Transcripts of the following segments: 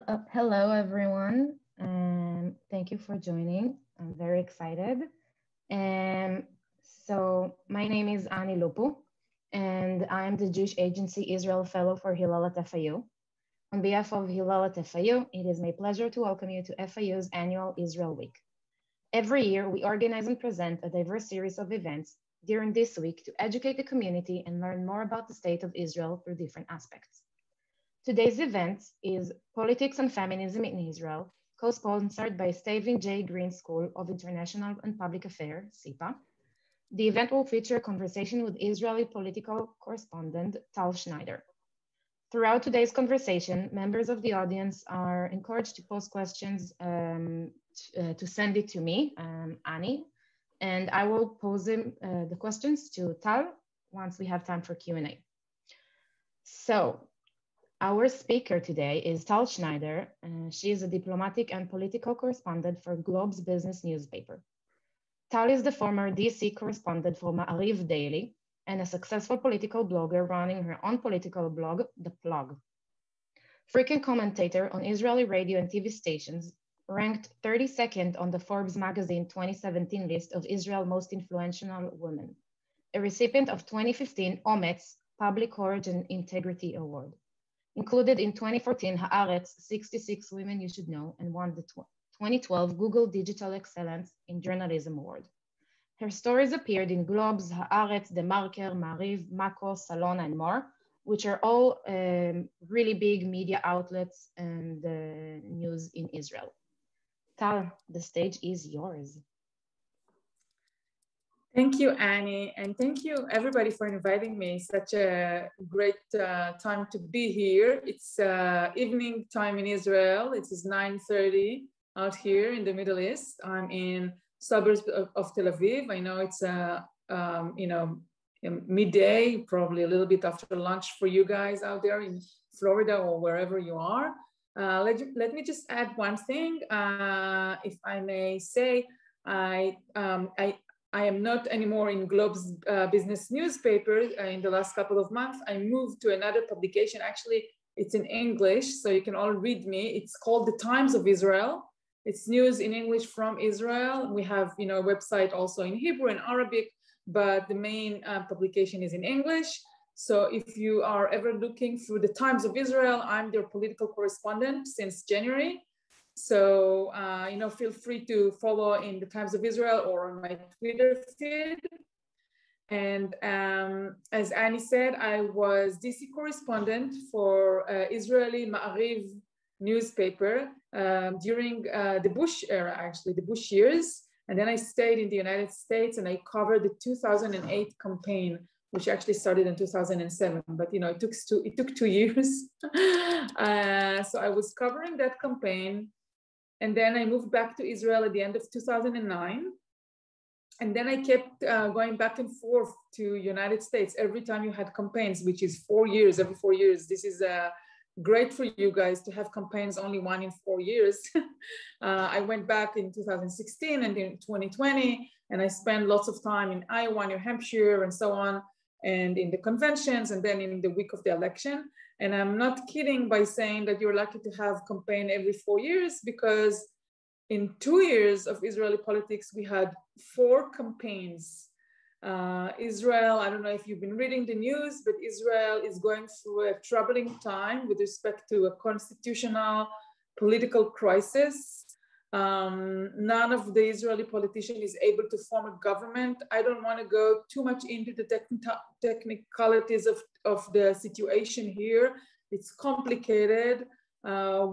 Hello, everyone. Thank you for joining. I'm very excited. Um, my name is Ani Lupu, and I'm the Jewish Agency Israel Fellow for Hillel at FIU. On behalf of Hillel at FIU, it is my pleasure to welcome you to FIU's annual Israel Week. Every year, we organize and present a diverse series of events during this week to educate the community and learn more about the state of Israel through different aspects. Today's event is Politics and Feminism in Israel, co-sponsored by Staving J. Green School of International and Public Affairs, SIPA. The event will feature a conversation with Israeli political correspondent Tal Schneider. Throughout today's conversation, members of the audience are encouraged to post questions to send it to me, Ani, and I will pose the questions to Tal once we have time for Q&A. So, our speaker today is Tal Schneider. She is a diplomatic and political correspondent for Globe's business newspaper. Tal is the former DC correspondent for Ma'ariv Daily and a successful political blogger running her own political blog, The Plug. Frequent commentator on Israeli radio and TV stations, ranked 32nd on the Forbes magazine 2017 list of Israel's most influential women, a recipient of 2015 Ometz Public Courage and Integrity Award. Included in 2014 Haaretz 66 Women You Should Know, and won the 2012 Google Digital Excellence in Journalism Award. Her stories appeared in Globes, Haaretz, The Marker, Ma'ariv, Mako, Salona, and more, which are all really big media outlets and news in Israel. Tal, the stage is yours. Thank you, Annie, and thank you everybody for inviting me. Such a great time to be here. It's evening time in Israel. It is 9:30 out here in the Middle East. I'm in suburbs of Tel Aviv. I know it's midday, probably a little bit after lunch for you guys out there in Florida or wherever you are. Let me just add one thing, if I may say. I am not anymore in Globe's business newspaper. In the last couple of months, I moved to another publication. Actually, it's in English, so you can all read me. It's called The Times of Israel. It's news in English from Israel. We have, a website also in Hebrew and Arabic, but the main publication is in English. So if you are ever looking through The Times of Israel, I'm their political correspondent since January. So, feel free to follow in the Times of Israel or on my Twitter feed. And as Annie said, I was DC correspondent for Israeli Ma'ariv newspaper during the Bush era, actually, the Bush years. And then I stayed in the United States and I covered the 2008 campaign, which actually started in 2007, but it took 2 years. So I was covering that campaign. And then I moved back to Israel at the end of 2009. And then I kept going back and forth to United States every time you had campaigns, which is 4 years, every 4 years. This is great for you guys to have campaigns only 1 in 4 years. I went back in 2016 and in 2020, and I spent lots of time in Iowa, New Hampshire, and so on, and in the conventions, and then in the week of the election. And I'm not kidding by saying that you're lucky to have campaign every 4 years, because in 2 years of Israeli politics, we had 4 campaigns. Israel, I don't know if you've been reading the news, but Israel is going through a troubling time with respect to a constitutional political crisis. None of the Israeli politician is able to form a government. I don't want to go too much into the technicalities of the situation here. It's complicated.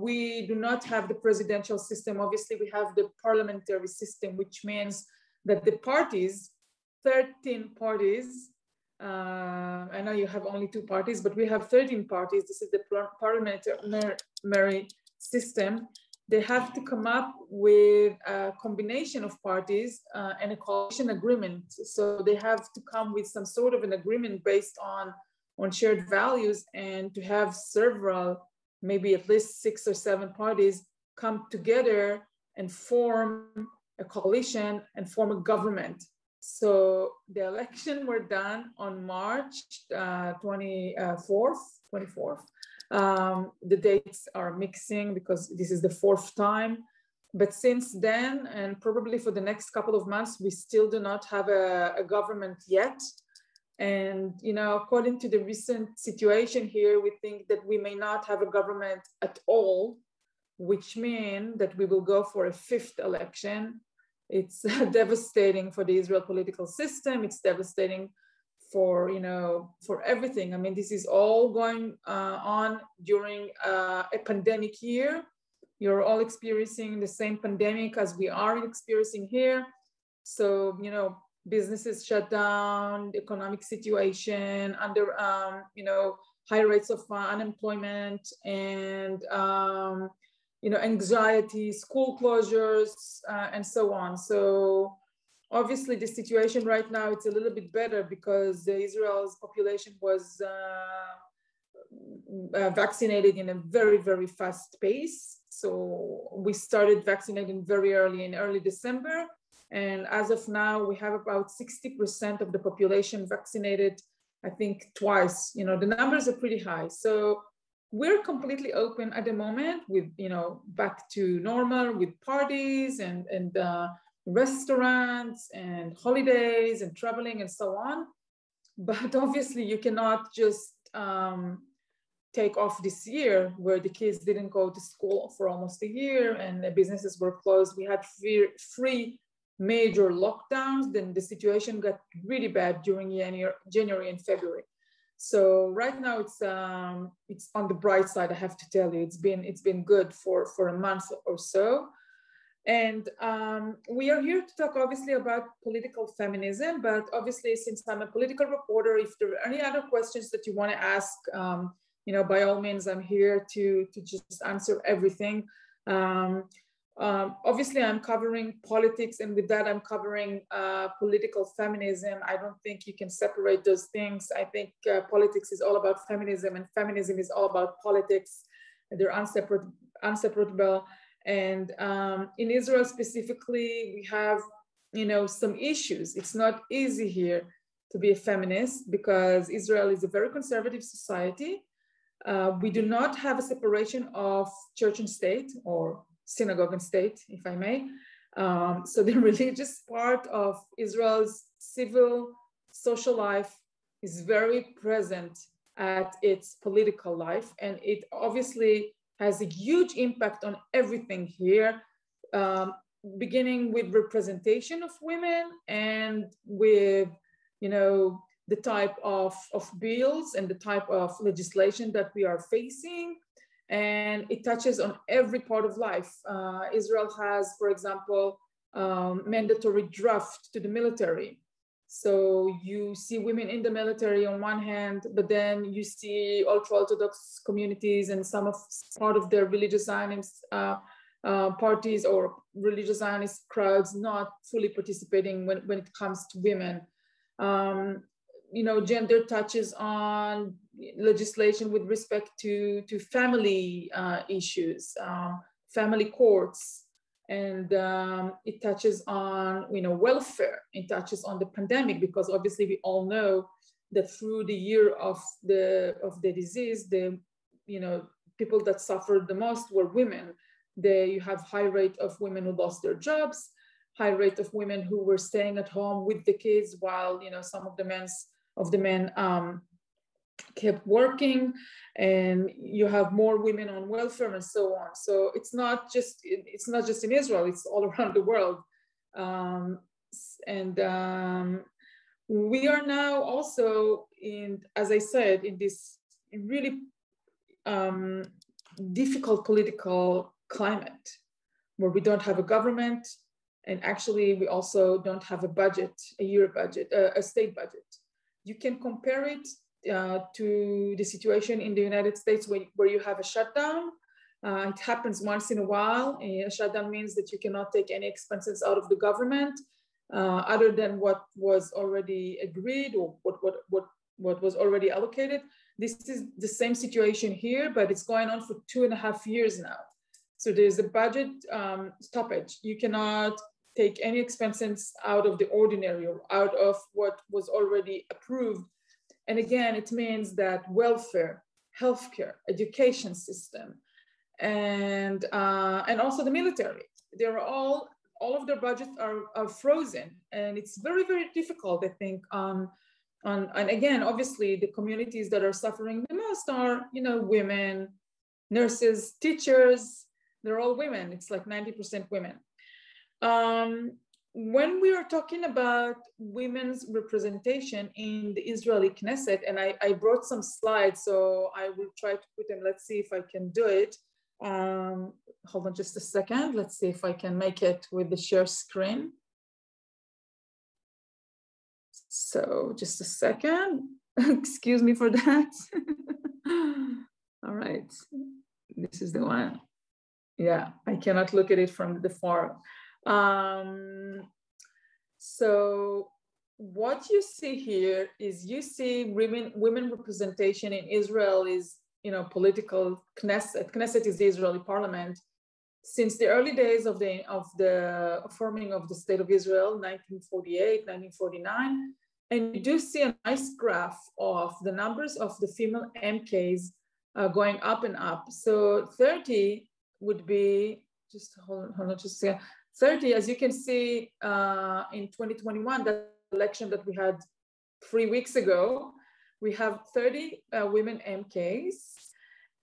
We do not have the presidential system. Obviously, we have the parliamentary system, which means that the parties, 13 parties, I know you have only 2 parties, but we have 13 parties. This is the parliamentary system. They have to come up with a combination of parties and a coalition agreement. So they have to come with some sort of an agreement based on shared values, and to have several, maybe at least 6 or 7 parties come together and form a coalition and form a government. So the election were done on March 24th. The dates are mixing because this is the fourth time. But since then, and probably for the next couple of months, we still do not have a government yet. And, you know, according to the recent situation here, we think that we may not have a government at all, which means that we will go for a fifth election. It's devastating for the Israel political system. It's devastating for, you know, for everything. I mean, this is all going on during a pandemic year. You're all experiencing the same pandemic as we are experiencing here. So, you know, businesses shut down, the economic situation under, you know, high rates of unemployment and, you know, anxiety, school closures, and so on. So obviously the situation right now, it's a little bit better because Israel's population was vaccinated in a very, very fast pace. So we started vaccinating very early in early December. And as of now, we have about 60% of the population vaccinated, I think twice. You know, the numbers are pretty high. So we're completely open at the moment with, you know, back to normal with parties and restaurants and holidays and traveling and so on. But obviously you cannot just take off this year where the kids didn't go to school for almost a year and the businesses were closed. We had three major lockdowns. Then the situation got really bad during January and February. So right now it's on the bright side. I have to tell you, it's been good for a month or so. And we are here to talk obviously about political feminism, but obviously since I'm a political reporter, if there are any other questions that you want to ask, you know, by all means, I'm here to just answer everything. Obviously, I'm covering politics, and with that, I'm covering political feminism. I don't think you can separate those things. I think politics is all about feminism, and feminism is all about politics. They're inseparable. And in Israel specifically, we have, you know, some issues. It's not easy here to be a feminist because Israel is a very conservative society. We do not have a separation of church and state, or synagogue and state, if I may. So the religious part of Israel's civil social life is very present at its political life. And it obviously has a huge impact on everything here, beginning with representation of women and with, you know, the type of bills and the type of legislation that we are facing. And it touches on every part of life. Israel has, for example, mandatory draft to the military. So you see women in the military on one hand, but then you see ultra-Orthodox communities and part of their religious Zionist parties or religious Zionist crowds not fully participating when it comes to women. You know, gender touches on legislation with respect to family issues, family courts, and it touches on, you know, welfare. It touches on the pandemic because obviously we all know that through the year of the disease, the, you know, people that suffered the most were women. You have high rate of women who lost their jobs, high rate of women who were staying at home with the kids while, you know, some of the men kept working, and you have more women on welfare and so on. So it's not just in Israel, it's all around the world. We are now also in, as I said, in this really difficult political climate where we don't have a government, and actually we also don't have a budget, a state budget. You can compare it to the situation in the United States where you have a shutdown. It happens once in a while. A shutdown means that you cannot take any expenses out of the government other than what was already agreed or what was already allocated. This is the same situation here, but it's going on for 2.5 years now. So there's a budget stoppage. You cannot take any expenses out of the ordinary or out of what was already approved. And again, it means that welfare, healthcare, education system, and also the military. They're all of their budgets are frozen, and it's very, very difficult, I think. And again, obviously, the communities that are suffering the most are, women, nurses, teachers. They're all women. It's like 90% women. When we are talking about women's representation in the Israeli Knesset, and I brought some slides, so I will try to put them. Let's see if I can do it. Hold on just a second. Let's see if I can make it with the share screen. So just a second. Excuse me for that. All right. This is the one. Yeah, I cannot look at it from the far. So what you see here is you see women representation in Israel is, political Knesset. Knesset is the Israeli parliament. Since the early days of the forming of the State of Israel, 1948, 1949, and you do see a nice graph of the numbers of the female MKs going up and up. So 30 would be, just hold on just a second. 30, as you can see in 2021, that election that we had 3 weeks ago, we have 30 women MKs,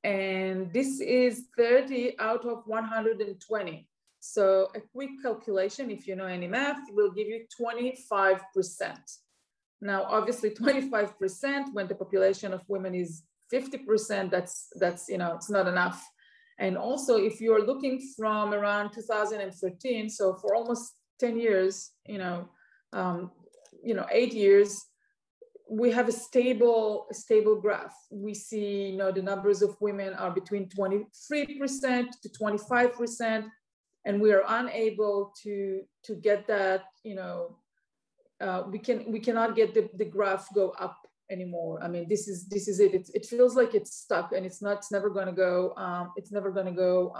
and this is 30 out of 120. So a quick calculation, if you know any math, will give you 25%. Now, obviously 25% when the population of women is 50%, that's it's not enough. And also, if you're looking from around 2013, so for almost 10 years, 8 years, we have a stable graph. We see, the numbers of women are between 23% to 25%, and we are unable to get that. We cannot get the graph go up anymore. I mean, this is it. It feels like it's stuck, and it's never going to go. It's never going to go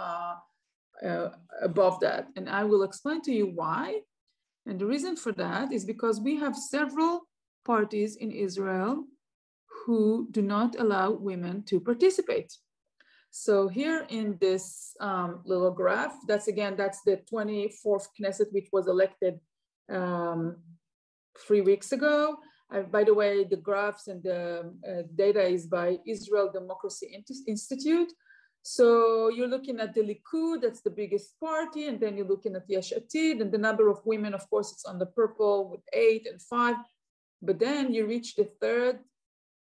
above that. And I will explain to you why. And the reason for that is because we have several parties in Israel who do not allow women to participate. So here in this little graph, that's the 24th Knesset, which was elected 3 weeks ago. By the way, the graphs and the data is by Israel Democracy Institute. So you're looking at the Likud, that's the biggest party, and then you're looking at Yesh Atid, and the number of women, of course, it's on the purple with 8 and 5. But then you reach the third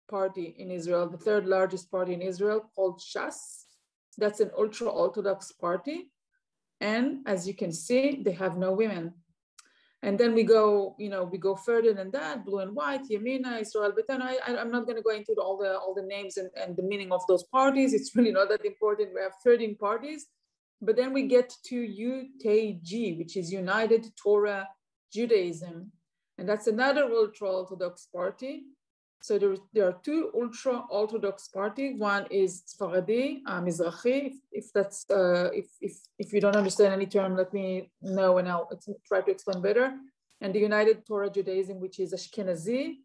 party in Israel, the third largest party in Israel, called Shas. That's an ultra-Orthodox party. And as you can see, they have no women. And then we go further than that, blue and white, Yemina, Israel Beitenu. I'm not going to go into all the names and the meaning of those parties. It's really not that important. We have 13 parties. But then we get to UTG, which is United Torah Judaism. And that's another ultra-Orthodox party. So there are two ultra-Orthodox parties. One is Sfaradi, Mizrahi. If you don't understand any term, let me know and I'll try to explain better. And the United Torah Judaism, which is Ashkenazi.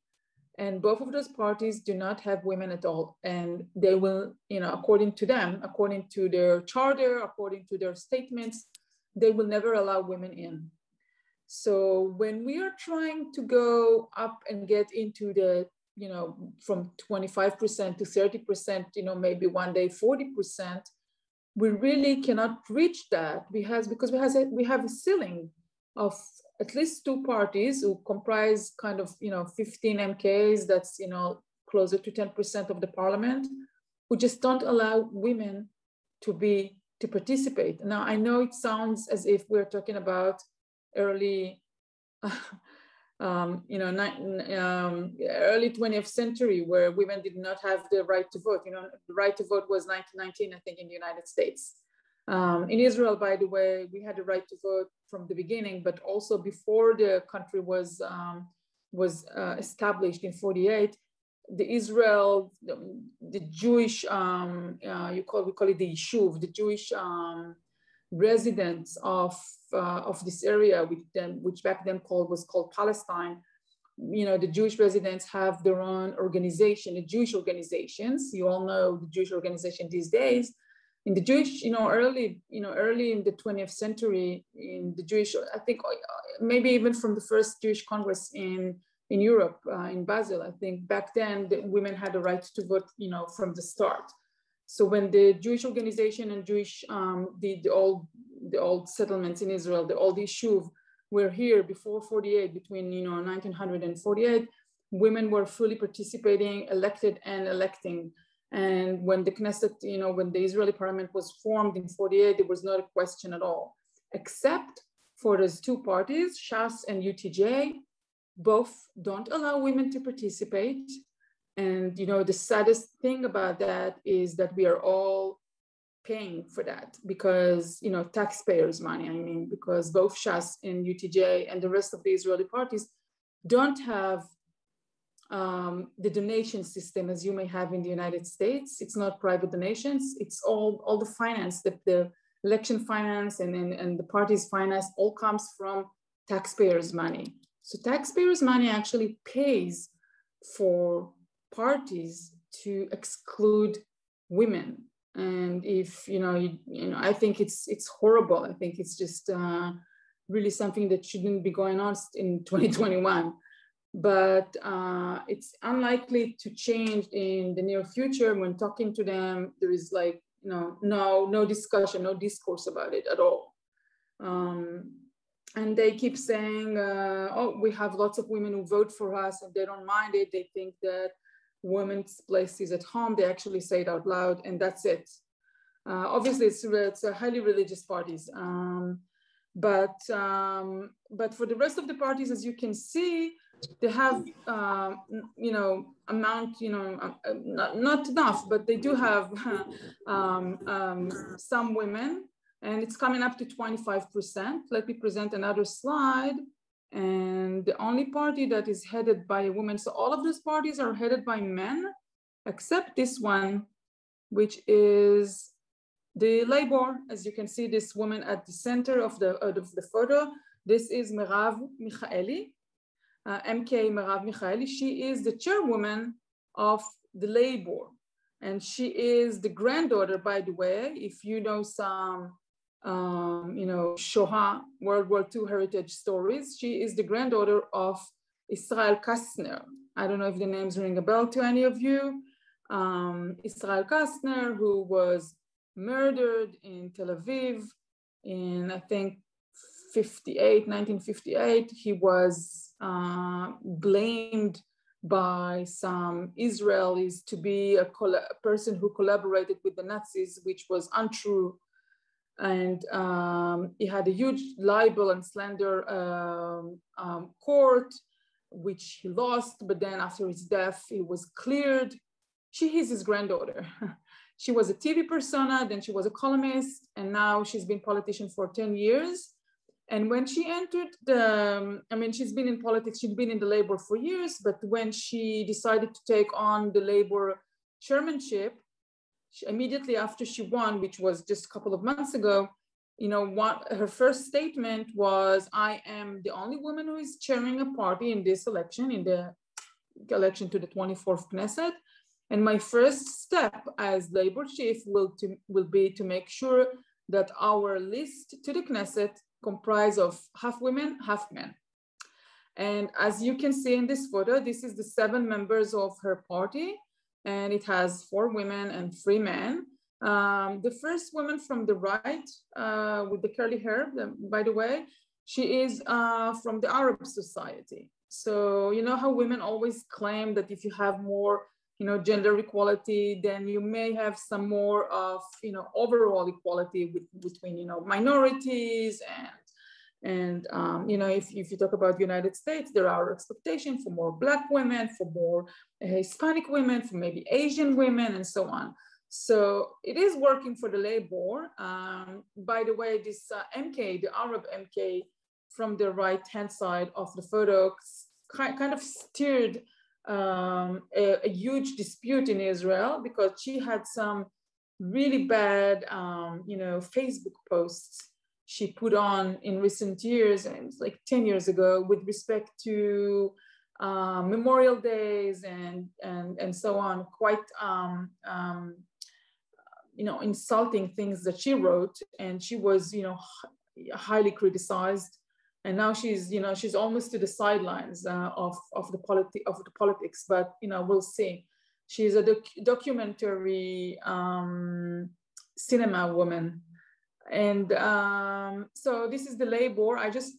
And both of those parties do not have women at all. And they will, according to them, according to their charter, according to their statements, they will never allow women in. So when we are trying to go up and get into the, from 25% to 30%, maybe one day 40%, we really cannot reach that because we have a ceiling of at least two parties who comprise kind of, 15 MKs, that's, closer to 10% of the parliament, who just don't allow women to participate. Now, I know it sounds as if we're talking about early 20th century, where women did not have the right to vote. The right to vote was 1919, I think, in the United States. In Israel, by the way, we had the right to vote from the beginning, but also before the country was established in 48, the Jewish, we call it the Yishuv, the Jewish residents of this area, which back then was called Palestine, the Jewish residents have their own organization, the Jewish organizations. You all know the Jewish organization these days. In the Jewish, early in the 20th century, in the Jewish, I think maybe even from the first Jewish Congress in Europe, in Basel, I think back then the women had the right to vote, from the start. So when the Jewish organization and Jewish, the old settlements in Israel, the old Yishuv, were here before 48, between 1900 and 48, women were fully participating, elected and electing. And when the Knesset, when the Israeli parliament was formed in 48, there was not a question at all, except for those two parties, Shas and UTJ. Both don't allow women to participate. And the saddest thing about that is that we are all paying for that because, taxpayers' money, because both Shas and UTJ and the rest of the Israeli parties don't have the donation system as you may have in the United States. It's not private donations. It's all the finance, the election finance and the party's finance all comes from taxpayers' money. So taxpayers' money actually pays for parties to exclude women. And if, I think it's horrible. I think it's just really something that shouldn't be going on in 2021. But it's unlikely to change in the near future. When talking to them, there is no discussion, no discourse about it at all. And they keep saying, we have lots of women who vote for us and they don't mind it. They think that women's place is at home. They actually say it out loud and that's it. Obviously, it's a highly religious parties. But for the rest of the parties, as you can see, they have, not enough, but they do have some women, and it's coming up to 25%. Let me present another slide. And the only party that is headed by a woman, so all of those parties are headed by men, except this one, which is the Labor. As you can see, this woman at the center of the photo, this is Merav Michaeli. MK Merav Michaeli, she is the chairwoman of the Labor. And she is the granddaughter, by the way, if you know some, Shoah, World War II heritage stories, she is the granddaughter of Israel Kastner. I don't know if the names ring a bell to any of you. Israel Kastner, who was murdered in Tel Aviv in, I think, 1958. He was blamed by some Israelis to be a person who collaborated with the Nazis, which was untrue. And he had a huge libel and slander court, which he lost, but then after his death, he was cleared. She is his granddaughter. She was a TV persona, then she was a columnist, and now she's been politician for 10 years. And when she entered she's been in politics, she'd been in the Labor for years, but when she decided to take on the Labor chairmanship, immediately after she won, which was just a couple of months ago, her first statement was, I am the only woman who is chairing a party in this election, in the election to the 24th Knesset. And my first step as Labor chief will be to make sure that our list to the Knesset comprise of half women, half men. And as you can see in this photo, this is the 7 members of her party, and it has 4 women and 3 men. The first woman from the right with the curly hair, by the way, she is from the Arab society. So you know how women always claim that if you have more gender equality, then you may have some more of, overall equality between, minorities and if you talk about the United States, there are expectations for more Black women, for more Hispanic women, for maybe Asian women, and so on. So it is working for the Labor. By the way, this MK, the Arab MK from the right-hand side of the photo kind of steered a huge dispute in Israel because she had some really bad, Facebook posts she put on in recent years, and it's like 10 years ago, with respect to Memorial Days and so on, quite insulting things that she wrote, and she was highly criticized. And now she's almost to the sidelines of the politics, but we'll see. She's a documentary cinema woman, and so this is the labor. I just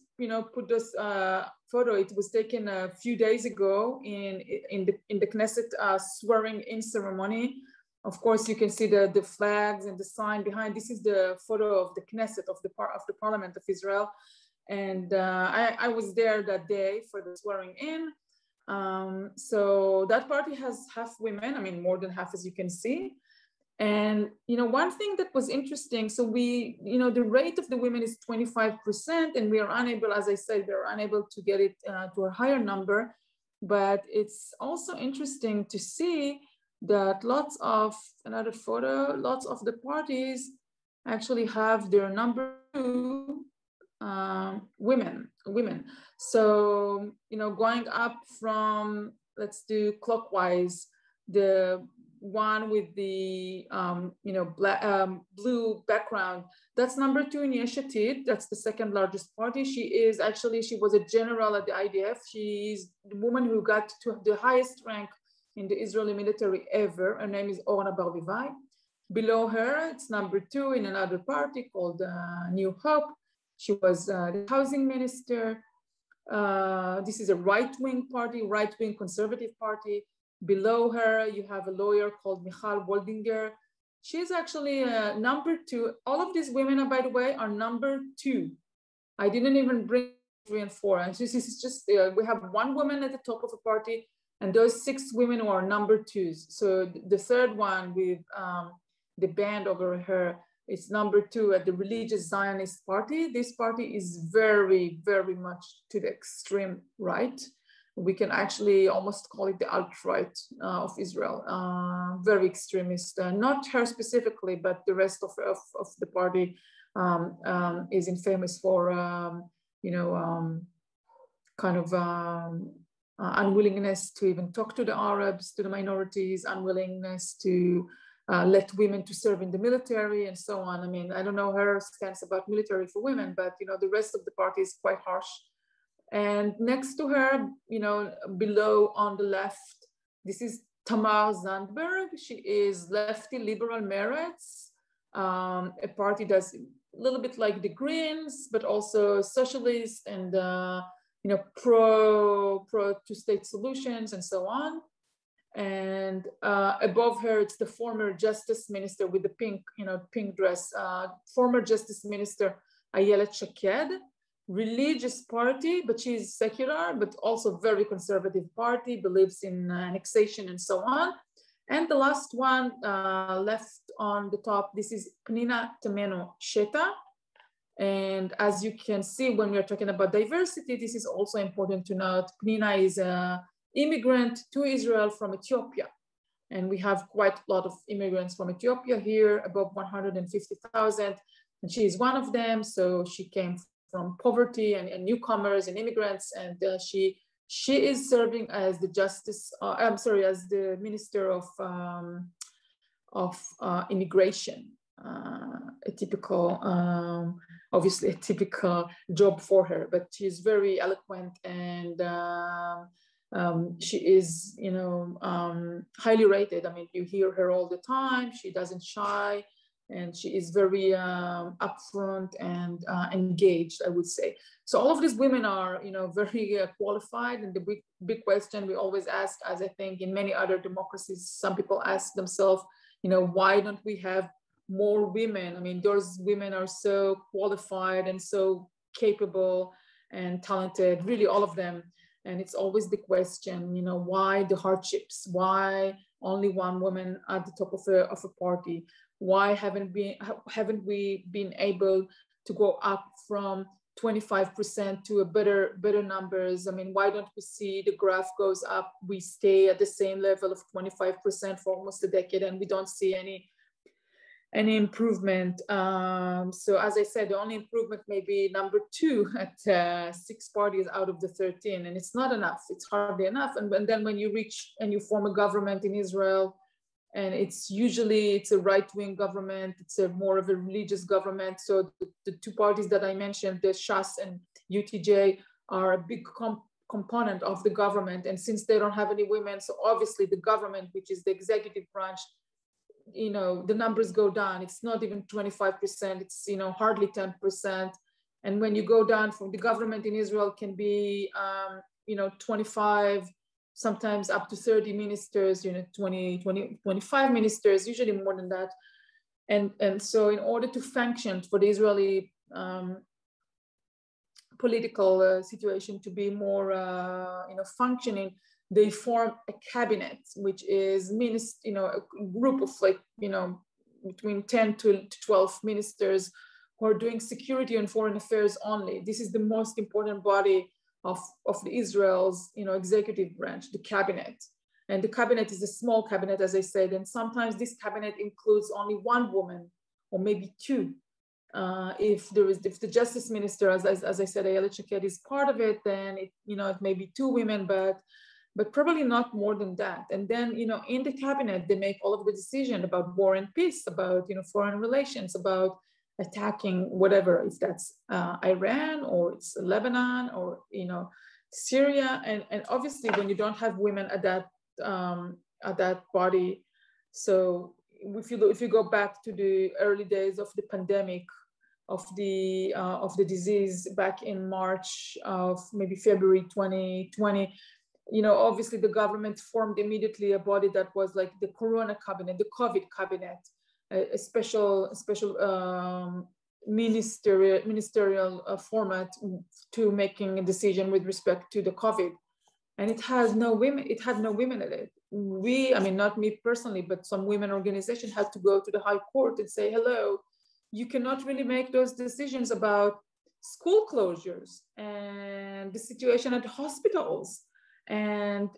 put this photo. It was taken a few days ago in the Knesset swearing in ceremony. Of course, you can see the flags and the sign behind. This is the photo of the Knesset, of the Parliament of Israel. And I was there that day for the swearing in. So that party has half women, more than half, as you can see. And one thing that was interesting, so the rate of the women is 25%, and we are unable, as I said, we're unable to get it to a higher number. But it's also interesting to see that lots of the parties actually have their number 2 women. So going up from, let's do clockwise, the one with the blue background, that's number 2 in Yesh Atid. That's the second largest party. She was a general at the IDF. She's the woman who got to the highest rank in the Israeli military ever. Her name is Orna Barbivai. Below her, it's number 2 in another party called New Hope. She was the housing minister. This is a right-wing party, right-wing conservative party. Below her, you have a lawyer called Michal Waldinger. She's actually number 2. All of these women, by the way, are number 2. I didn't even bring 3 and 4. And this is just, we have one woman at the top of a party, and those 6 women who are number 2s. So the third one with the band over her, it's number 2 at the Religious Zionist Party. This party is very, very much to the extreme right. We can actually almost call it the alt-right of Israel, very extremist. Not her specifically, but the rest of the party is infamous for, unwillingness to even talk to the Arabs, to the minorities, unwillingness to let women to serve in the military and so on. I don't know her stance about military for women, but the rest of the party is quite harsh. And next to her, below on the left, this is Tamar Zandberg. She is lefty liberal Meretz, a party that's a little bit like the Greens, but also socialist and pro two-state solutions and so on. And above her, it's the former justice minister with the pink dress, former justice minister Ayelet Shaked. Religious party, but she's secular, but also very conservative party, believes in annexation and so on. And the last one left on the top, this is Pnina Temeno Sheta. And as you can see, when we are talking about diversity, this is also important to note. Pnina is an immigrant to Israel from Ethiopia. And we have quite a lot of immigrants from Ethiopia here, above 150,000. And she is one of them. So she came from poverty and newcomers and immigrants, and she is serving as the as the minister of immigration. A typical, obviously a typical job for her, but she's very eloquent and she is, highly rated. You hear her all the time. She doesn't shy. And she is very upfront and engaged, I would say. So all of these women are, very qualified. And the big question we always ask, as I think in many other democracies, some people ask themselves, why don't we have more women? Those women are so qualified and so capable and talented, really all of them. And it's always the question, why the hardships? Why only one woman at the top of a party? Why haven't we been able to go up from 25% to a better numbers? Why don't we see the graph goes up? We stay at the same level of 25% for almost a decade, and we don't see any improvement. So as I said, the only improvement may be number 2 at 6 parties out of the 13, and it's not enough. It's hardly enough. And then when you reach and you form a government in Israel, and it's a right-wing government, it's more of a religious government. So the 2 parties that I mentioned, the Shas and UTJ, are a big component of the government. And since they don't have any women, so obviously the government, which is the executive branch, the numbers go down. It's not even 25%, it's, hardly 10. And when you go down from the government in Israel can be, 25, sometimes up to 30 ministers, 25 ministers, usually more than that. And so in order to function for the Israeli political situation to be more, functioning, they form a cabinet, which is a group of between 10 to 12 ministers who are doing security and foreign affairs only. This is the most important body of the Israel's executive branch, the cabinet. And the cabinet is a small cabinet, as I said, and sometimes this cabinet includes only 1 woman or maybe 2. If the justice minister, as I said, Ayelet Shaked is part of it, then it may be 2 women, but probably not more than that. And then, in the cabinet, they make all of the decision about war and peace, about, foreign relations, about attacking whatever, if that's Iran or it's Lebanon or, Syria. And obviously when you don't have women at that body, so if you go back to the early days of the pandemic, of the disease back in March of maybe February 2020, obviously the government formed immediately a body that was like the Corona cabinet, the COVID cabinet, a special ministerial format to making a decision with respect to the COVID. And it had no women in it. Not me personally, but some women organization had to go to the High Court and say, hello, you cannot really make those decisions about school closures and the situation at hospitals and,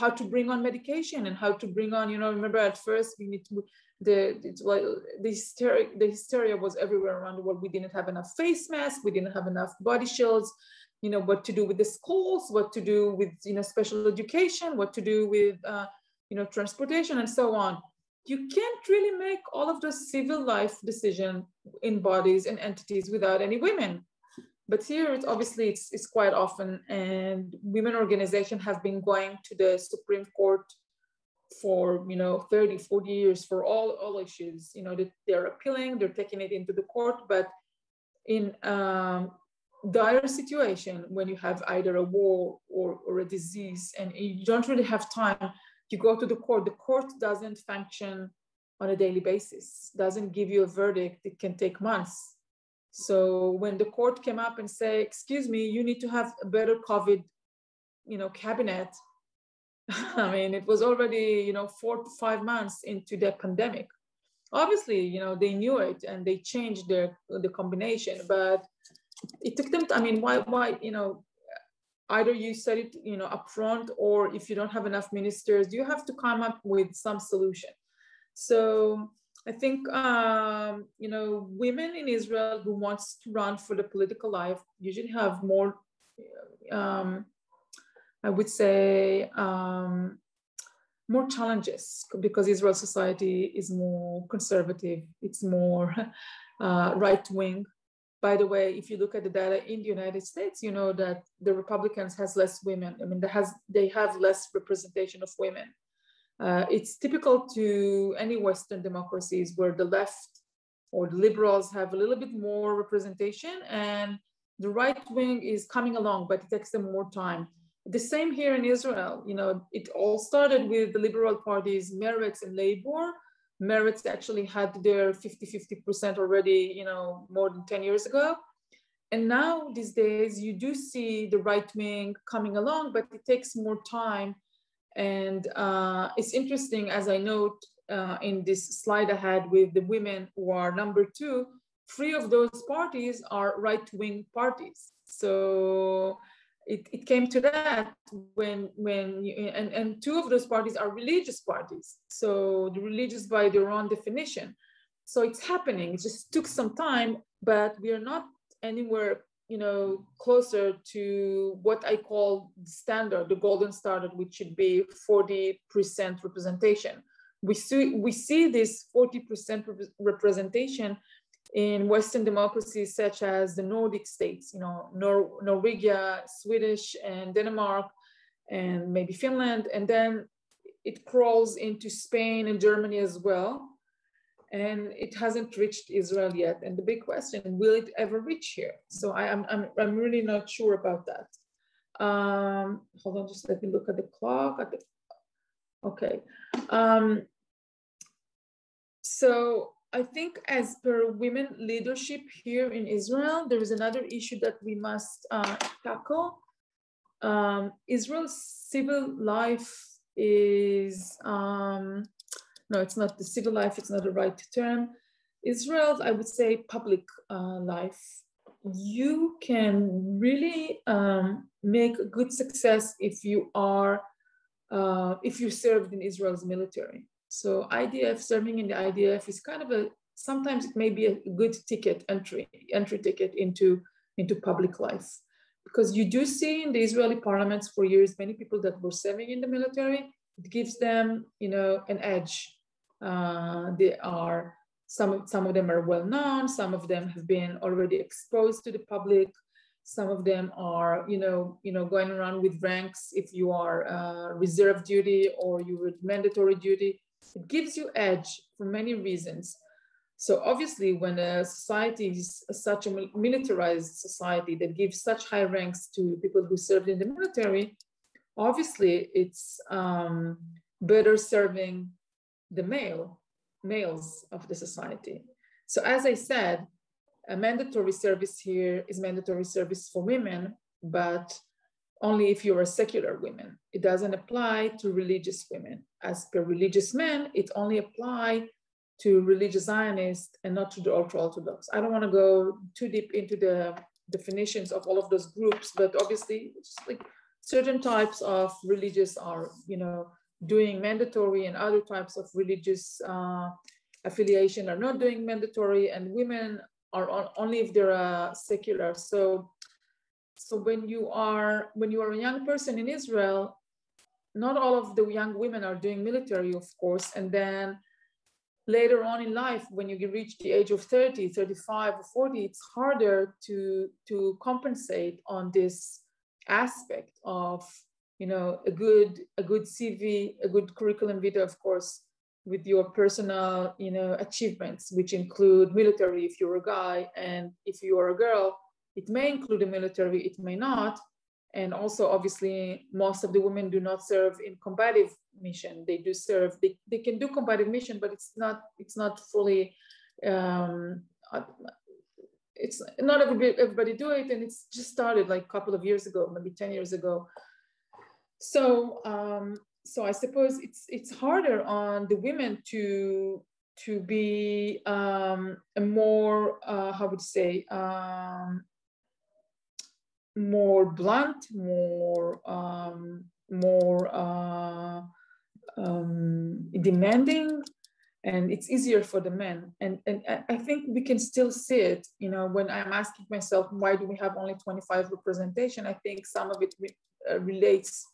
how to bring on medication and how to bring on, remember at first we need to, the hysteria was everywhere around the world. We didn't have enough face masks, we didn't have enough body shields, what to do with the schools, what to do with, special education, what to do with, transportation and so on. You can't really make all of those civil life decisions in bodies and entities without any women. But here it's obviously it's quite often, and women organizations have been going to the Supreme Court for 30, 40 years for all issues. They're appealing, they're taking it into the court, but in dire situation when you have either a war or a disease and you don't really have time, you go to the court doesn't function on a daily basis, doesn't give you a verdict, it can take months. So when the court came up and say, excuse me, you need to have a better COVID, cabinet, it was already, 4 to 5 months into the pandemic. Obviously, they knew it and they changed the combination, but it took them, why, either you said it, upfront, or if you don't have enough ministers, you have to come up with some solution. So I think, women in Israel who wants to run for the political life usually have more, I would say, more challenges because Israel society is more conservative. It's more right-wing. By the way, if you look at the data in the United States, you know that the Republicans has less women. They have less representation of women. It's typical to any Western democracies where the left or the liberals have a little bit more representation and the right wing is coming along, but it takes them more time. The same here in Israel. It all started with the liberal parties, Meretz and Labor. Meretz actually had their 50% already, more than 10 years ago. And now these days, you do see the right wing coming along, but it takes more time. And it's interesting, as I note in this slide I had with the women who are number 2, 3 of those parties are right-wing parties. So it came to that and 2 of those parties are religious parties. So the religious by their own definition. So it's happening. It just took some time, but we are not anywhere, closer to what I call the standard, the golden standard, which should be 40% representation. We see this 40% representation in Western democracies such as the Nordic states, Norway, Swedish, and Denmark, and maybe Finland, and then it crawls into Spain and Germany as well. And it hasn't reached Israel yet. And the big question, will it ever reach here? So I'm really not sure about that. Hold on, just let me look at the clock. Okay. So I think as per women leadership here in Israel, there is another issue that we must tackle. Israel's civil life is, no, it's not the civil life, it's not the right term. Israel's, I would say, public life. You can really make a good success if you served in Israel's military. So IDF, serving in the IDF is kind of sometimes it may be a good entry ticket into public life. Because you do see in the Israeli parliaments for years, many people that were serving in the military, it gives them, an edge. They are, some of them are well known, some of them have been already exposed to the public, some of them are, going around with ranks if you are reserve duty or you were mandatory duty. It gives you edge for many reasons. So obviously when a society is such a militarized society that gives such high ranks to people who served in the military, obviously it's better serving the males of the society. So as I said, a mandatory service here is mandatory service for women, but only if you're a secular woman. It doesn't apply to religious women. As per religious men, it only applies to religious Zionists and not to the ultra-Orthodox. I don't want to go too deep into the definitions of all of those groups, but obviously it's like certain types of religious are, doing mandatory, and other types of religious affiliation are not doing mandatory, and women are only if they're secular. So when you are a young person in Israel, not all of the young women are doing military, of course, and then later on in life, when you reach the age of 30, 35, or 40, it's harder to compensate on this aspect of, a good CV, a good curriculum vitae, of course, with your personal, achievements, which include military if you're a guy, and if you are a girl, it may include the military, it may not. And also, obviously, most of the women do not serve in combative mission. They do serve, they can do combative mission, but it's not fully, it's not everybody do it, and it's just started like a couple of years ago, maybe 10 years ago. So I suppose it's harder on the women to be a more more blunt, more demanding, and it's easier for the men. And I think we can still see it, when I'm asking myself, why do we have only 25 representation? I think some of it relates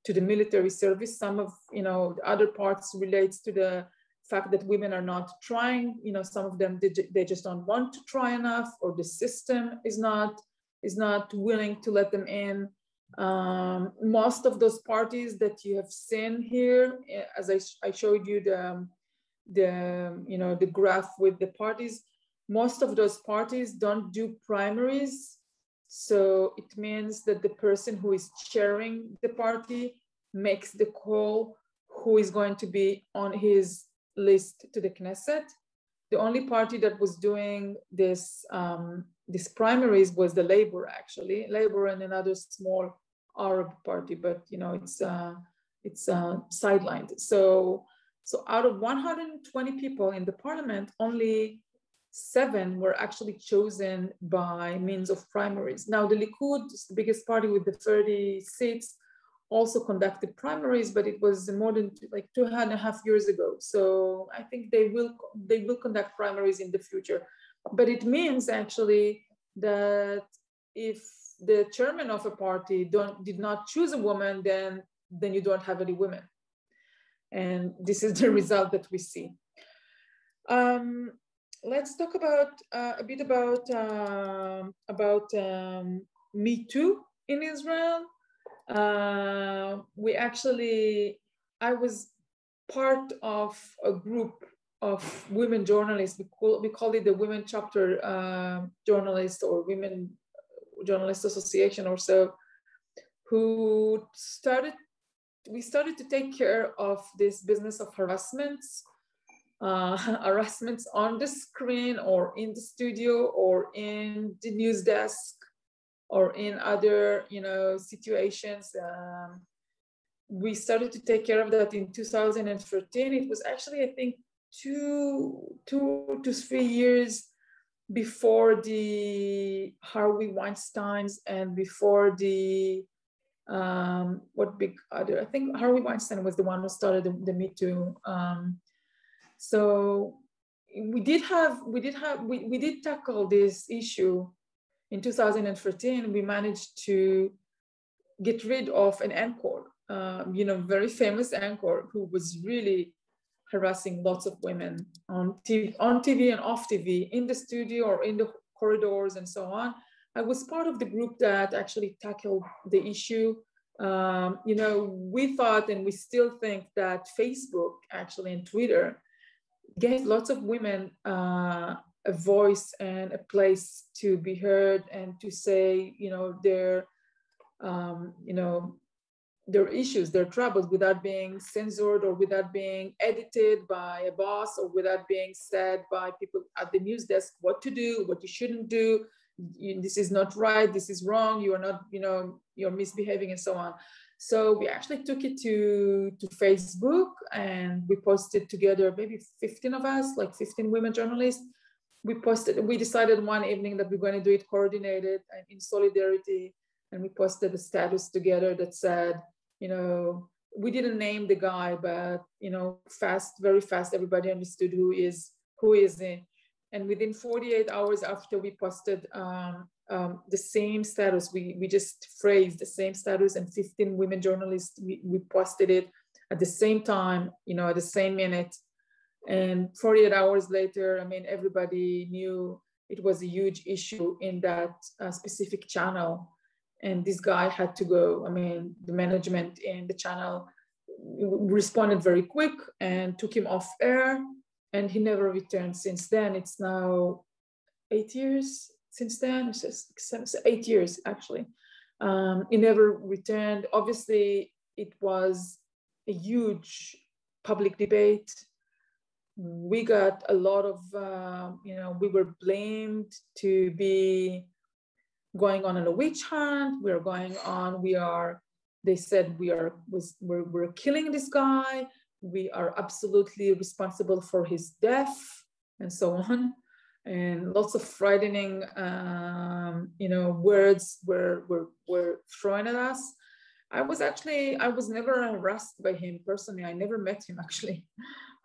to the military service. Some of, the other parts relates to the fact that women are not trying, some of them, they just don't want to try enough, or the system is not willing to let them in. Most of those parties that you have seen here, as I showed you the graph with the parties, most of those parties don't do primaries. So it means that the person who is chairing the party makes the call who is going to be on his list to the Knesset. The only party that was doing this primaries was the Labor, actually. Labor and another small Arab party, but it's sidelined. So out of 120 people in the parliament, only 7 were actually chosen by means of primaries. Now the Likud is the biggest party with the 30 seats, also conducted primaries, but it was more than like 2.5 years ago. So I think they will conduct primaries in the future. But it means actually that if the chairman of a party did not choose a woman, then you don't have any women. And this is the result that we see. Let's talk about a bit about Me Too in Israel. I was part of a group of women journalists. We call it the Women Chapter Journalists or Women Journalists Association or so, we started to take care of this business of harassments on the screen or in the studio or in the news desk or in other, situations. We started to take care of that in 2013. It was actually, I think, 2 to 3 years before the Harvey Weinsteins and before the I think Harvey Weinstein was the one who started the Me Too. So we did tackle this issue in 2013. We managed to get rid of an anchor, very famous anchor who was really harassing lots of women on TV and off TV, in the studio or in the corridors and so on. I was part of the group that actually tackled the issue. We thought, and we still think, that Facebook actually and Twitter gave lots of women a voice and a place to be heard and to say, their issues, their troubles, without being censored or without being edited by a boss or without being said by people at the news desk what to do, what you shouldn't do. This is not right, this is wrong, you are not, you're misbehaving and so on. So we actually took it to Facebook and we posted together, maybe 15 of us, like 15 women journalists. We decided one evening that we're going to do it coordinated and in solidarity. And we posted a status together that said, we didn't name the guy, but, very fast, everybody understood who is it. And within 48 hours after we posted the same status, we just phrased the same status, and 15 women journalists, we posted it at the same time, at the same minute. And 48 hours later, everybody knew it was a huge issue in that specific channel. And this guy had to go. The management in the channel responded very quick and took him off air. And he never returned since then. It's now 8 years since then. It's just 8 years, actually. He never returned. Obviously, it was a huge public debate. We got a lot of, we were blamed to be going on a witch hunt. They said we're killing this guy. We are absolutely responsible for his death and so on. And lots of frightening, words were thrown at us. I was never harassed by him personally. I never met him actually.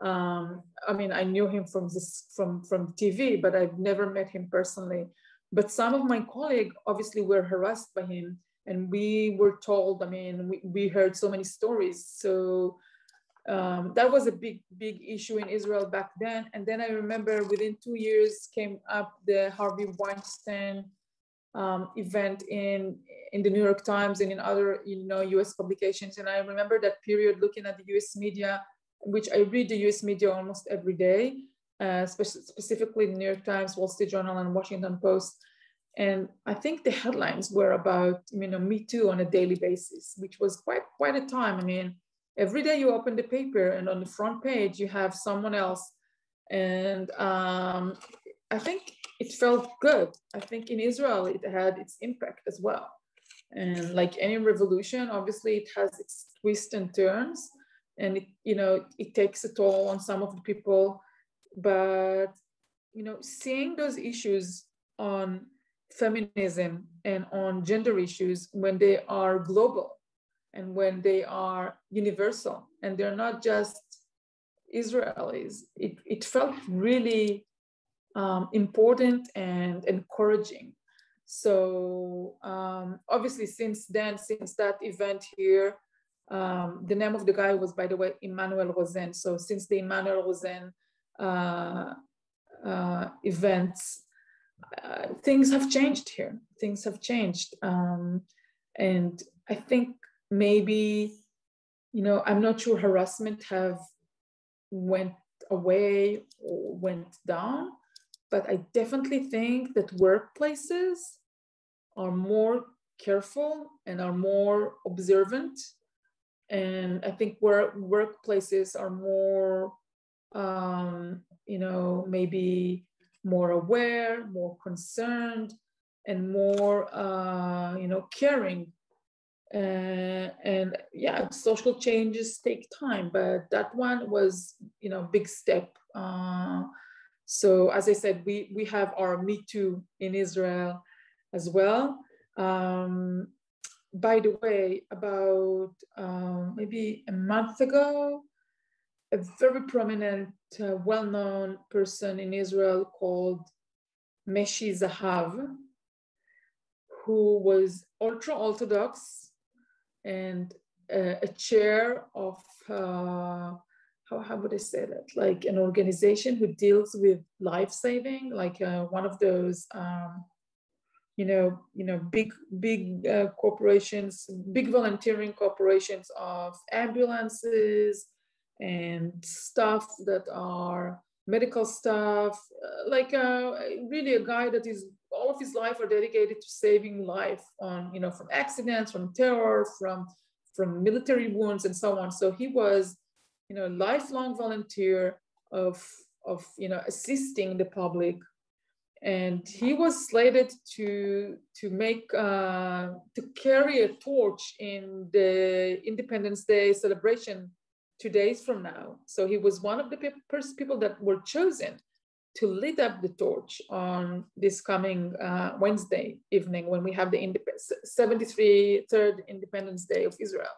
I knew him from TV, but I've never met him personally. But some of my colleagues obviously were harassed by him, and we were told, we heard so many stories. So that was a big issue in Israel back then. And then I remember within 2 years came up the Harvey Weinstein event in the New York Times and in other US publications. And I remember that period looking at the US media, which I read the US media almost every day, specifically the New York Times, Wall Street Journal, and Washington Post. And I think the headlines were about Me Too on a daily basis, which was quite a time. Every day you open the paper and on the front page you have someone else. And I think it felt good. I think in Israel it had its impact as well. And like any revolution, obviously it has its twists and turns, and it takes a toll on some of the people. But seeing those issues on feminism and on gender issues when they are global and when they are universal and they're not just Israelis. It felt really important and encouraging. So obviously since then, since that event here, the name of the guy was, by the way, Emmanuel Rosen. So since the Emmanuel Rosen events, things have changed here. Things have changed. And I think maybe, I'm not sure harassment have went away or went down, but I definitely think that workplaces are more careful and are more observant. And I think workplaces are more, maybe more aware, more concerned, and more, caring. And yeah, social changes take time, but that one was, big step. So as I said, we have our Me Too in Israel as well. By the way, about maybe a month ago, a very prominent, well-known person in Israel called Meshi Zahav, who was ultra-Orthodox and a chair of, how would I say that? Like an organization who deals with life-saving, like one of those, big corporations, big volunteering corporations of ambulances and stuff that are medical stuff, really a guy that is all of his life are dedicated to saving life on, from accidents, from terror, from military wounds and so on. So he was, lifelong volunteer of assisting the public. And he was slated to carry a torch in the Independence Day celebration 2 days from now. So he was one of the people that were chosen to lit up the torch on this coming Wednesday evening when we have the 73rd Independence Day of Israel.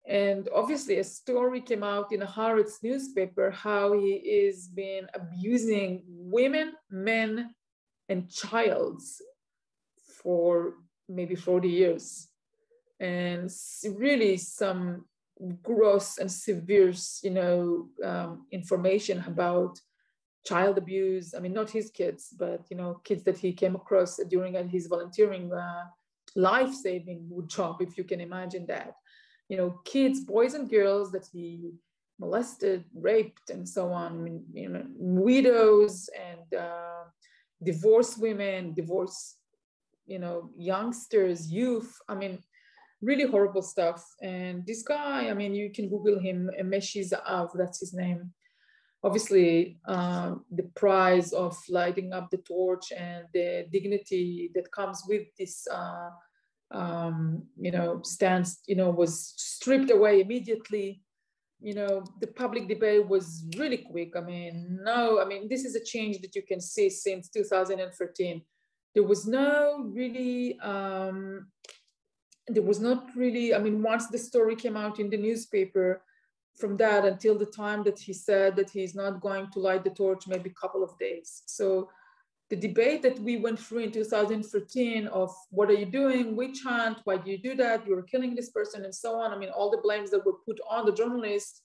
And obviously a story came out in a Haaretz newspaper how he is been abusing women, men, and childs for maybe 40 years. And really some gross and severe, information about child abuse. I mean, not his kids, but, kids that he came across during his volunteering life-saving job, if you can imagine that. Kids, boys and girls that he molested, raped, and so on, widows and divorced women, youngsters, youth. I mean, really horrible stuff. And this guy, you can Google him, Meshi Zahav, that's his name. Obviously, the prize of lighting up the torch and the dignity that comes with this stance, was stripped away immediately. The public debate was really quick. This is a change that you can see since 2013. There was not really, once the story came out in the newspaper, from that until the time that he said that he's not going to light the torch, maybe a couple of days. So the debate that we went through in 2013 of what are you doing, witch hunt, why do you do that, you're killing this person, and so on. all the blames that were put on the journalist.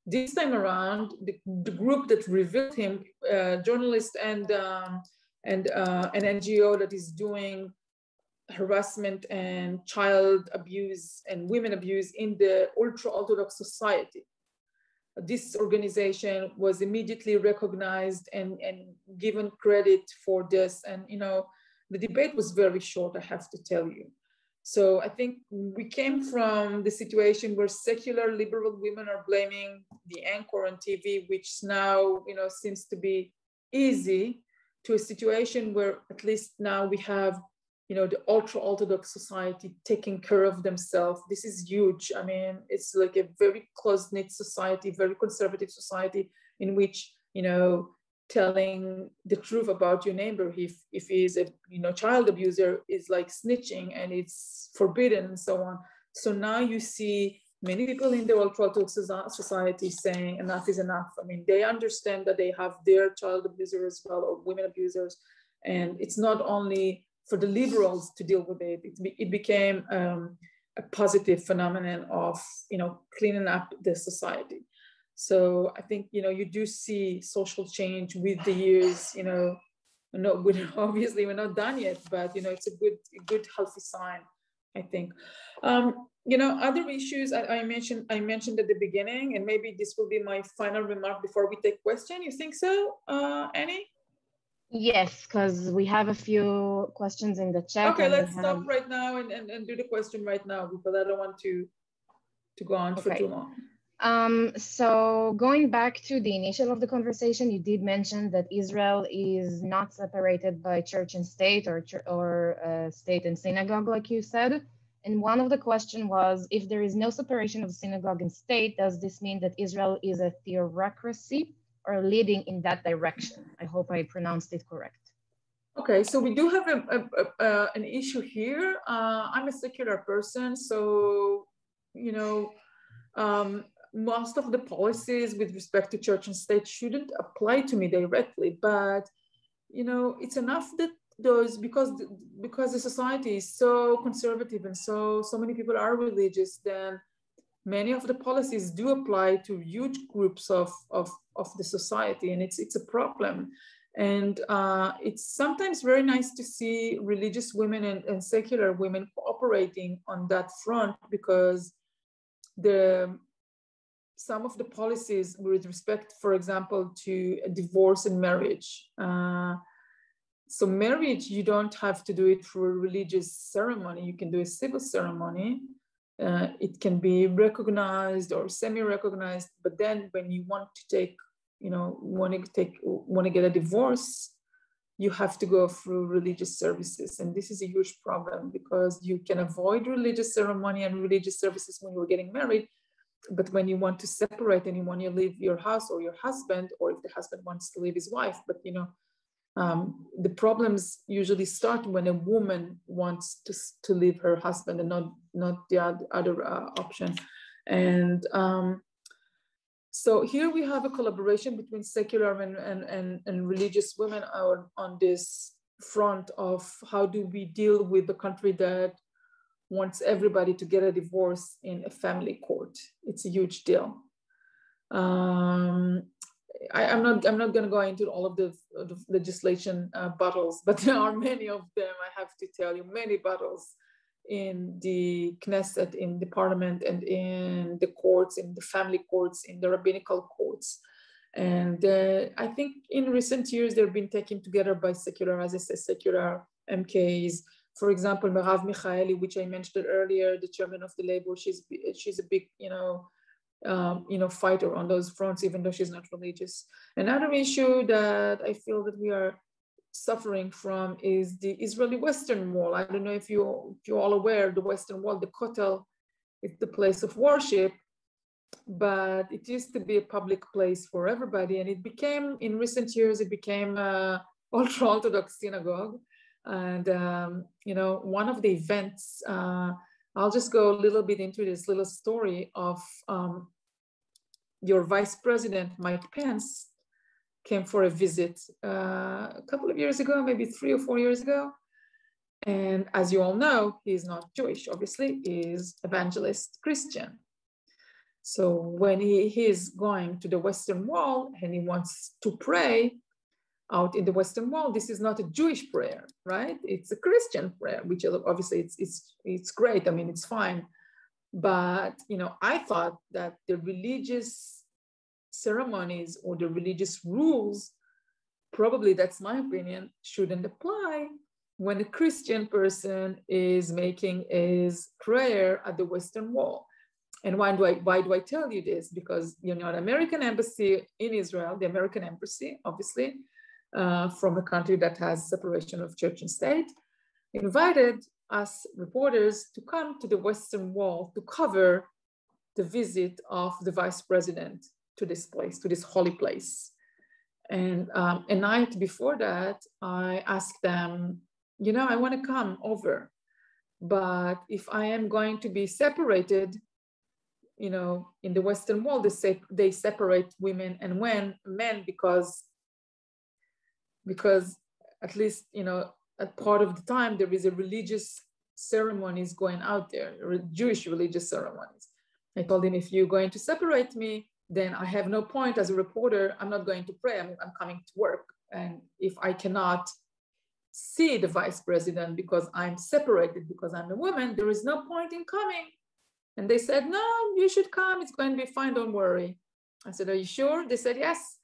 This time around, the group that revealed him, journalist and an NGO that is doing harassment and child abuse and women abuse in the ultra-Orthodox society. This organization was immediately recognized and given credit for this. And, the debate was very short, I have to tell you. So I think we came from the situation where secular liberal women are blaming the anchor on TV, which now, seems to be easy, to a situation where at least now we have the ultra-Orthodox society taking care of themselves. This is huge. It's like a very close-knit society, very conservative society in which, telling the truth about your neighbor if he is a child abuser is like snitching and it's forbidden and so on. So now you see many people in the ultra-Orthodox society saying enough is enough. I mean, they understand that they have their child abusers as well, or women abusers, and it's not only for the liberals to deal with it. It became a positive phenomenon of, cleaning up the society. So I think, you do see social change with the years, no, obviously we're not done yet, but, it's a good healthy sign, I think. Other issues I mentioned at the beginning, and maybe this will be my final remark before we take question. You think so, Annie? Yes, because we have a few questions in the chat. Okay, let's stop right now and do the question right now, because I don't want to go on for too long. So going back to the initial of the conversation, you did mention that Israel is not separated by church and state, or state and synagogue, like you said. And one of the question was, if there is no separation of synagogue and state, does this mean that Israel is a theocracy or leading in that direction? I hope I pronounced it correct. Okay, so we do have an issue here. I'm a secular person, so, most of the policies with respect to church and state shouldn't apply to me directly, but, it's enough that those, because the society is so conservative and so many people are religious, then many of the policies do apply to huge groups of the society, and it's a problem. And it's sometimes very nice to see religious women and secular women cooperating on that front, because some of the policies with respect, for example, to divorce and marriage. So marriage, you don't have to do it through a religious ceremony. You can do a civil ceremony. It can be recognized or semi-recognized, but then when you want to want to get a divorce, you have to go through religious services. And this is a huge problem, because you can avoid religious ceremony and religious services when you're getting married. But when you want to separate and you want to leave your house or your husband, or if the husband wants to leave his wife, but the problems usually start when a woman wants to leave her husband and not the other option. And so here we have a collaboration between secular and religious women on this front of how do we deal with a country that wants everybody to get a divorce in a family court. It's a huge deal. I'm not going to go into all of the legislation battles, but there are many of them. I have to tell you, many battles in the Knesset, in the parliament, and in the courts, in the family courts, in the rabbinical courts. And I think in recent years, they've been taken together by secular, as I said, secular MKs. For example, Merav Michaeli, which I mentioned earlier, the chairman of the labor, she's a big, fighter on those fronts, even though she's not religious. Another issue that I feel that we are suffering from is the Israeli Western Wall. I don't know if you're all aware, the Western Wall, the Kotel, is the place of worship, but it used to be a public place for everybody. And it became, in recent years, it became an ultra-Orthodox synagogue. And, one of the events, I'll just go a little bit into this little story of your Vice President, Mike Pence, came for a visit a couple of years ago, maybe 3 or 4 years ago. And as you all know, he's not Jewish, obviously, he's evangelist Christian. So when he is going to the Western Wall and he wants to pray out in the Western Wall, this is not a Jewish prayer, right? It's a Christian prayer, which obviously it's great. I mean, it's fine. But, I thought that the religious ceremonies or the religious rules, probably that's my opinion, shouldn't apply when a Christian person is making his prayer at the Western Wall. And why do I tell you this? Because, the American embassy in Israel, the American embassy, obviously, from a country that has separation of church and state, invited us reporters to come to the Western Wall to cover the visit of the vice president to this place, to this holy place. And a night before that, I asked them, I want to come over. But if I am going to be separated, you know, in the Western world, they separate women and men because at least, you know, at part of the time there is a religious ceremonies going out there, Jewish religious ceremonies. I told him, if you're going to separate me, then I have no point as a reporter. I'm not going to pray. I'm coming to work. And if I cannot see the vice president because I'm separated, because I'm a woman, there is no point in coming. And they said, no, you should come. It's going to be fine. Don't worry. I said, are you sure? They said, yes.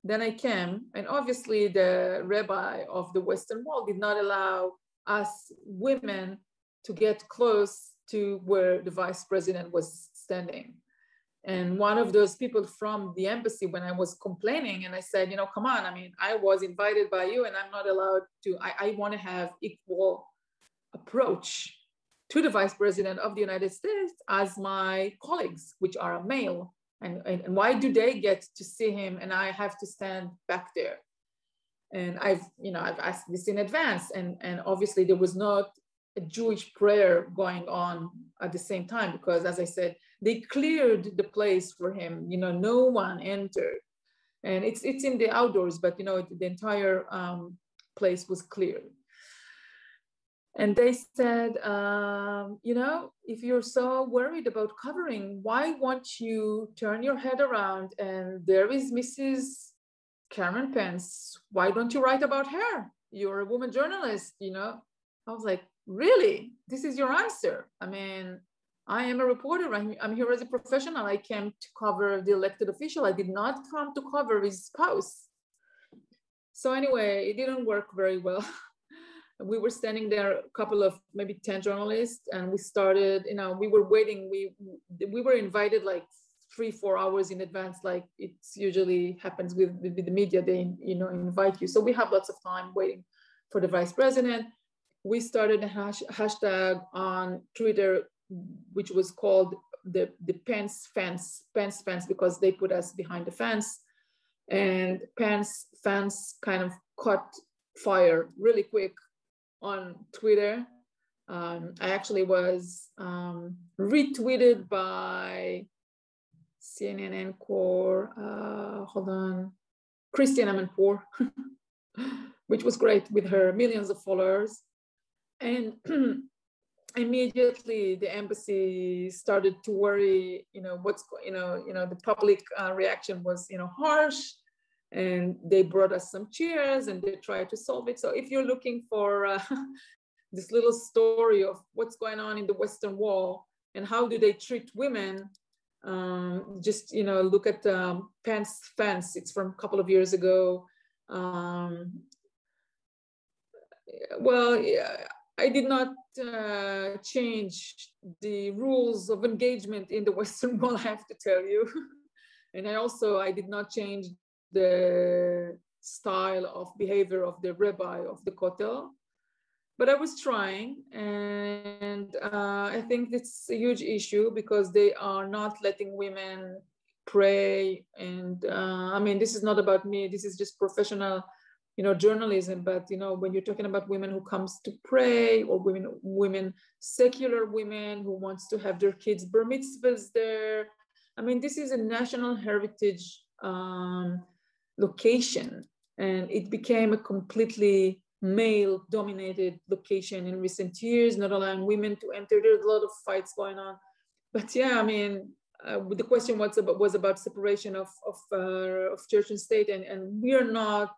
Then I came. And obviously the rabbi of the Western world did not allow us women to get close to where the vice president was standing. And one of those people from the embassy, when I was complaining, and I said, you know, come on, I mean, I was invited by you and I'm not allowed to, I want to have equal approach to the vice president of the United States as my colleagues, which are a male. And why do they get to see him and I have to stand back there? And I've asked this in advance, and obviously there was not a Jewish prayer going on at the same time, because as I said, they cleared the place for him. You know, no one entered, and it's in the outdoors, but you know, the entire place was cleared. And they said, you know, if you're so worried about covering, why won't you turn your head around and there is Mrs. Karen Pence? Why don't you write about her? You're a woman journalist, you know? I was like, really? This is your answer? I mean, I am a reporter. I'm here as a professional. I came to cover the elected official. I did not come to cover his spouse. So anyway, it didn't work very well. We were standing there, a couple of maybe 10 journalists, and we started, you know, we were waiting. We were invited like 3-4 hours in advance, like it's usually happens with the media. They, you know, invite you. So we have lots of time waiting for the vice president. We started a hashtag on Twitter, which was called the Pence fence, because they put us behind the fence. And Pence fence kind of caught fire really quick on Twitter. I actually was retweeted by CNN anchor, Christiane Amanpour, which was great with her millions of followers. And immediately the embassy started to worry, you know, the public reaction was, you know, harsh. And they brought us some chairs and they tried to solve it. So if you're looking for this little story of what's going on in the Western Wall and how do they treat women, just, you know, look at Pence fence. It's from a couple of years ago. Well, yeah, I did not change the rules of engagement in the Western Wall, I have to tell you. And I did not change the style of behavior of the rabbi of the Kotel, but I was trying, and I think it's a huge issue because they are not letting women pray. And I mean, this is not about me. This is just professional, you know, journalism. But you know, when you're talking about women who comes to pray, or women, secular women who wants to have their kids' bar mitzvahs there. I mean, this is a national heritage location, and it became a completely male-dominated location in recent years, not allowing women to enter. There's a lot of fights going on, but yeah, I mean, the question was about separation of church and state, and we are not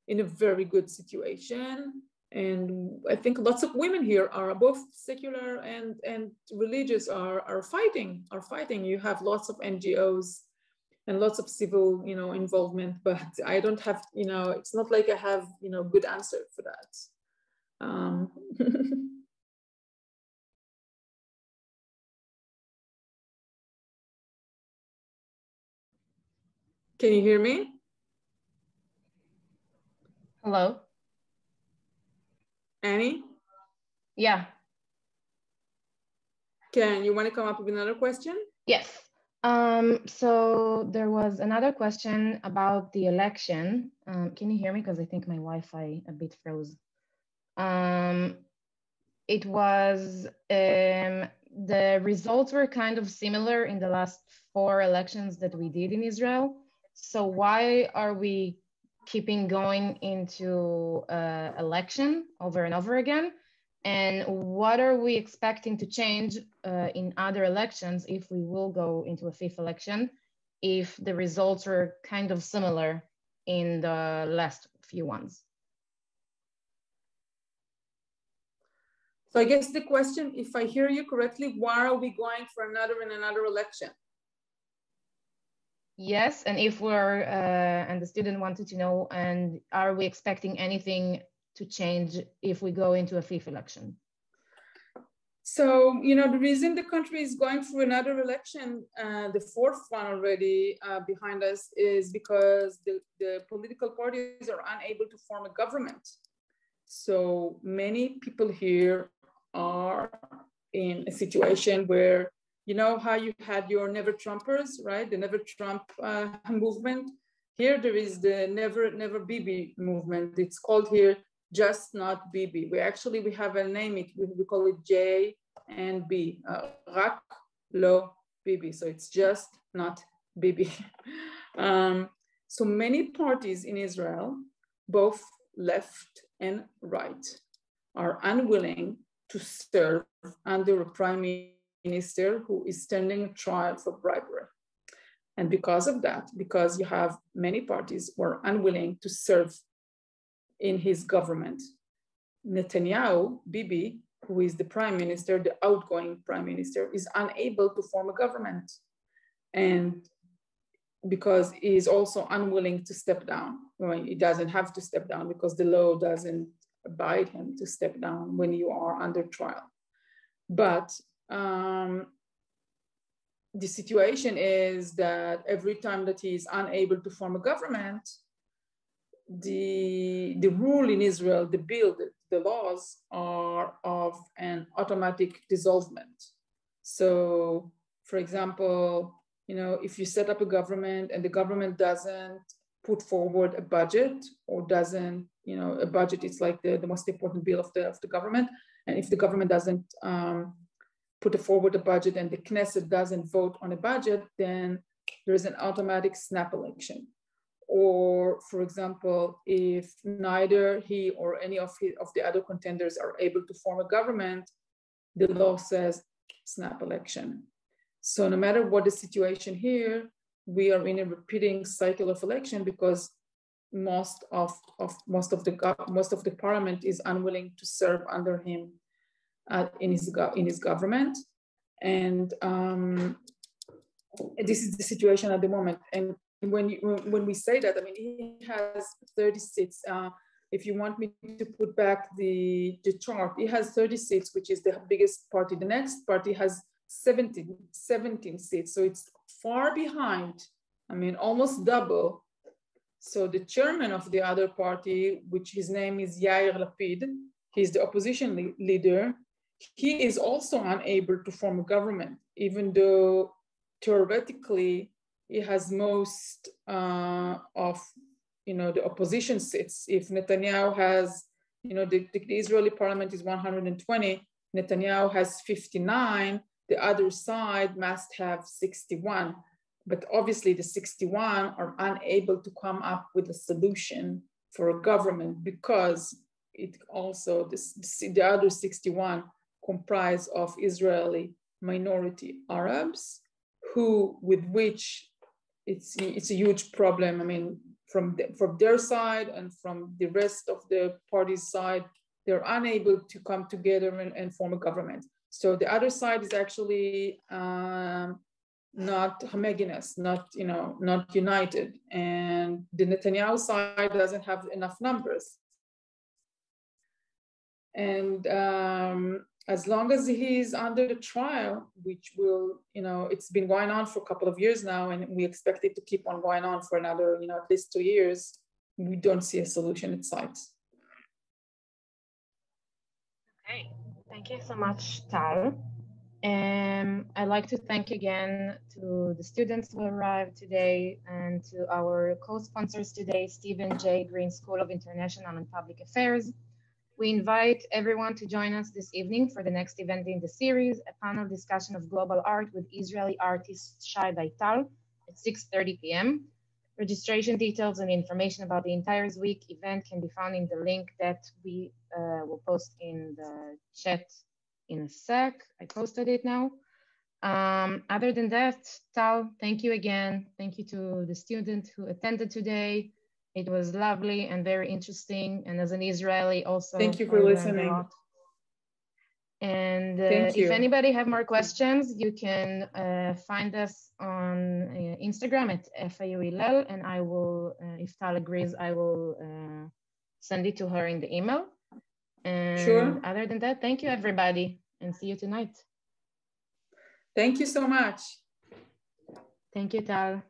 in a very good situation. And I think lots of women here are both secular and religious are fighting. You have lots of NGOs and lots of civil, you know, involvement, but I don't have, you know, it's not like I have, you know, good answer for that. Can you hear me? Hello? Annie? Yeah. Can you want to come up with another question? Yes. So there was another question about the election. Can you hear me? Because I think my Wi-Fi a bit froze. it was, the results were kind of similar in the last 4 elections that we did in Israel. So why are we keeping going into election over and over again? And what are we expecting to change in other elections if we will go into a 5th election, if the results were kind of similar in the last few ones? So I guess the question, if I hear you correctly, why are we going for another and another election? Yes, and if we're, and the student wanted to know, and are we expecting anything to change if we go into a 5th election? So, you know, the reason the country is going through another election, the 4th one already behind us, is because the political parties are unable to form a government. So many people here are in a situation where, you know how you had your Never Trumpers, right? The Never Trump movement. Here there is the Never Bibi movement. It's called here Just Not Bibi. We have a name, we call it J and B, Rak Lo Bibi. So it's just not Bibi. So many parties in Israel, both left and right, are unwilling to serve under a prime minister who is standing trial for bribery. And because of that, because you have many parties who are unwilling to serve in his government, Netanyahu, Bibi, who is the prime minister, the outgoing prime minister, is unable to form a government. And because he is also unwilling to step down. Well, he doesn't have to step down because the law doesn't abide him to step down when you are under trial. But the situation is that every time that he is unable to form a government, the rule in Israel, the bill, the laws are of an automatic dissolvement. So, for example, you know, if you set up a government and the government doesn't put forward a budget or doesn't, you know, a budget is like the most important bill of the government. And if the government doesn't put forward a budget and the Knesset doesn't vote on a budget, then there is an automatic snap election. Or, for example, if neither he or any of the other contenders are able to form a government, the law says snap election. So no matter what the situation here, we are in a repeating cycle of election because most of the parliament is unwilling to serve under him in his government, and this is the situation at the moment. And when we say that, I mean, he has 30 seats. If you want me to put back the chart, he has 30 seats, which is the biggest party. The next party has 17 seats. So it's far behind. I mean, almost double. So the chairman of the other party, which his name is Yair Lapid, he's the opposition leader. He is also unable to form a government, even though theoretically he has most of, you know, the opposition seats. If Netanyahu has, you know, the Israeli parliament is 120, Netanyahu has 59, the other side must have 61. But obviously the 61 are unable to come up with a solution for a government because it also, the other 61 comprise of Israeli minority Arabs, with which it's a huge problem. I mean, from their side and from the rest of the party's side, they're unable to come together and form a government. So the other side is actually not homogeneous, not united. And the Netanyahu side doesn't have enough numbers. And as long as he's under the trial, which will, you know, it's been going on for a couple of years now, and we expect it to keep on going on for another, you know, at least 2 years, we don't see a solution in sight. Okay, thank you so much, Tal. I'd like to thank again to the students who arrived today and to our co-sponsors today, Stephen J. Green School of International and Public Affairs, We invite everyone to join us this evening for the next event in the series, a panel discussion of global art with Israeli artist Shai Tal at 6:30 p.m. Registration details and information about the entire week event can be found in the link that we will post in the chat in a sec. I posted it now. Other than that, Tal, thank you again. Thank you to the student who attended today. It was lovely and very interesting. And as an Israeli also, thank you for listening. And if anybody have more questions, you can find us on Instagram at FAU Hillel, and I will, if Tal agrees, I will send it to her in the email. And sure. Other than that, thank you everybody, and see you tonight. Thank you so much. Thank you, Tal.